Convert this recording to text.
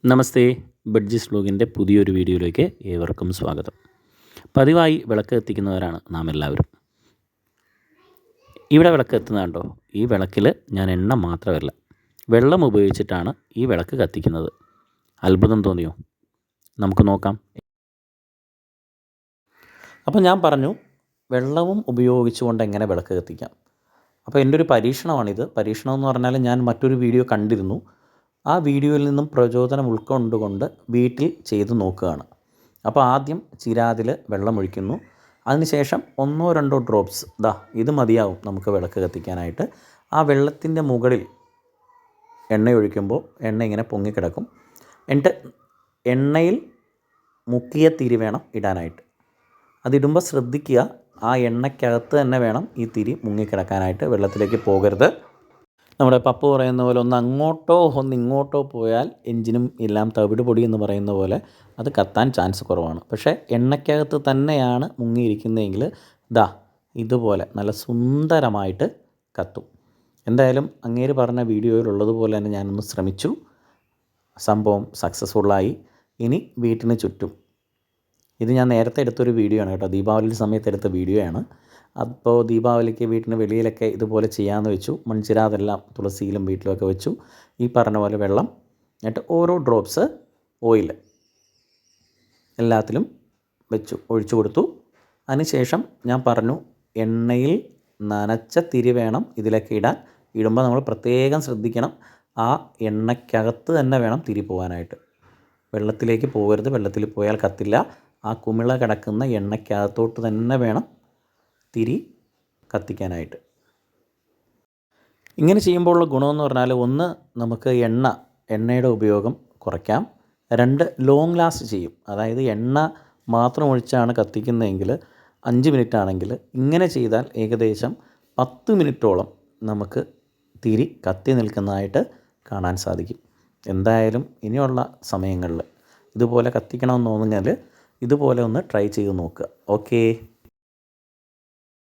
നമസ്തേ. ബഡ്ജിസ് വ്ലോഗിൻ്റെ പുതിയൊരു വീഡിയോയിലേക്ക് ഏവർക്കും സ്വാഗതം. പതിവായി വിളക്ക് കത്തിക്കുന്നവരാണ് നാം എല്ലാവരും. ഇവിടെ വിളക്ക് കത്തുന്നത് കണ്ടോ? ഈ വിളക്കിൽ ഞാൻ എണ്ണ മാത്രമല്ല, വെള്ളം ഉപയോഗിച്ചിട്ടാണ് ഈ വിളക്ക് കത്തിക്കുന്നത്. അത്ഭുതം തോന്നിയോ? നമുക്ക് നോക്കാം. അപ്പോൾ ഞാൻ പറഞ്ഞു, വെള്ളവും ഉപയോഗിച്ചുകൊണ്ട് എങ്ങനെ വിളക്ക് കത്തിക്കാം. അപ്പോൾ എൻ്റെ ഒരു പരീക്ഷണമാണിത്. പരീക്ഷണം എന്ന് പറഞ്ഞാൽ ഞാൻ മറ്റൊരു വീഡിയോ കണ്ടിരുന്നു. ആ വീഡിയോയിൽ നിന്നും പ്രചോദനം ഉൾക്കൊണ്ടുകൊണ്ട് വീട്ടിൽ ചെയ്ത് നോക്കുകയാണ്. അപ്പോൾ ആദ്യം ചിരാതിൽ വെള്ളം ഒഴിക്കുന്നു. അതിനുശേഷം 1-2 ഡ്രോപ്സ് ഇത് മതിയാവും നമുക്ക് വിളക്ക് കത്തിക്കാനായിട്ട്. ആ വെള്ളത്തിൻ്റെ മുകളിൽ എണ്ണ ഒഴിക്കുമ്പോൾ എണ്ണ ഇങ്ങനെ പൊങ്ങിക്കിടക്കും. എന്നിട്ട് എണ്ണയിൽ മുക്കിയ തിരി വേണം ഇടാനായിട്ട്. അതിടുമ്പോൾ ശ്രദ്ധിക്കുക, ആ എണ്ണയ്ക്കകത്ത് തന്നെ വേണം ഈ തിരി മുങ്ങിക്കിടക്കാനായിട്ട്, വെള്ളത്തിലേക്ക് പോകരുത്. നമ്മുടെ പപ്പ പറയുന്ന പോലെ ഒന്ന് അങ്ങോട്ടോ ഒന്ന് ഇങ്ങോട്ടോ പോയാൽ എഞ്ചിനും എല്ലാം തവിട് പൊടി എന്ന് പറയുന്ന പോലെ അത് കത്താൻ ചാൻസ് കുറവാണ്. പക്ഷേ എണ്ണയ്ക്കകത്ത് തന്നെയാണ് മുങ്ങിയിരിക്കുന്നതെങ്കിൽ ഇതുപോലെ നല്ല സുന്ദരമായിട്ട് കത്തും. എന്തായാലും അങ്ങേര് പറഞ്ഞ വീഡിയോയിലുള്ളതുപോലെ തന്നെ ഞാനൊന്ന് ശ്രമിച്ചു. സംഭവം സക്സസ്ഫുള്ളായി. ഇനി വീട്ടിന് ചുറ്റും, ഇത് ഞാൻ നേരത്തെ എടുത്തൊരു വീഡിയോ ആണ് കേട്ടോ, ദീപാവലി സമയത്ത് എടുത്ത വീഡിയോ ആണ്. അപ്പോൾ ദീപാവലിക്ക് വീട്ടിന് വെളിയിലൊക്കെ ഇതുപോലെ ചെയ്യാമെന്ന് വെച്ചു. മൺചിരാതെല്ലാം തുളസിയിലും വീട്ടിലുമൊക്കെ വെച്ചു. ഈ പറഞ്ഞ പോലെ വെള്ളം, എന്നിട്ട് ഓരോ ഡ്രോപ്സ് ഓയിൽ എല്ലാത്തിലും ഒഴിച്ചു കൊടുത്തു. അതിനുശേഷം ഞാൻ പറഞ്ഞു, എണ്ണയിൽ നനച്ച തിരി വേണം ഇതിലൊക്കെ ഇടാൻ. ഇടുമ്പോൾ നമ്മൾ പ്രത്യേകം ശ്രദ്ധിക്കണം, ആ എണ്ണയ്ക്കകത്ത് തന്നെ വേണം തിരി പോകാനായിട്ട്. വെള്ളത്തിലേക്ക് പോകരുത്. വെള്ളത്തിൽ പോയാൽ കത്തില്ല. ആ കുമിള കിടക്കുന്ന എണ്ണയ്ക്കകത്തോട്ട് തന്നെ വേണം തിരി കത്തിക്കാനായിട്ട്. ഇങ്ങനെ ചെയ്യുമ്പോഴുള്ള ഗുണമെന്ന് പറഞ്ഞാൽ, ഒന്ന്, നമുക്ക് എണ്ണയുടെ ഉപയോഗം കുറയ്ക്കാം. 2, ലോങ് ലാസ്റ്റ് ചെയ്യും. അതായത് എണ്ണ മാത്രം ഒഴിച്ചാണ് കത്തിക്കുന്നതെങ്കിൽ 5 മിനിറ്റ് ആണെങ്കിൽ ഇങ്ങനെ ചെയ്താൽ ഏകദേശം 10 മിനിറ്റോളം നമുക്ക് തിരി കത്തി നിൽക്കുന്നതായിട്ട് കാണാൻ സാധിക്കും. എന്തായാലും ഇനിയുള്ള സമയങ്ങളിൽ ഇതുപോലെ കത്തിക്കണമെന്ന് തോന്നിയാൽ ഇതുപോലെ ഒന്ന് ട്രൈ ചെയ്ത് നോക്കുക. ഓക്കേ.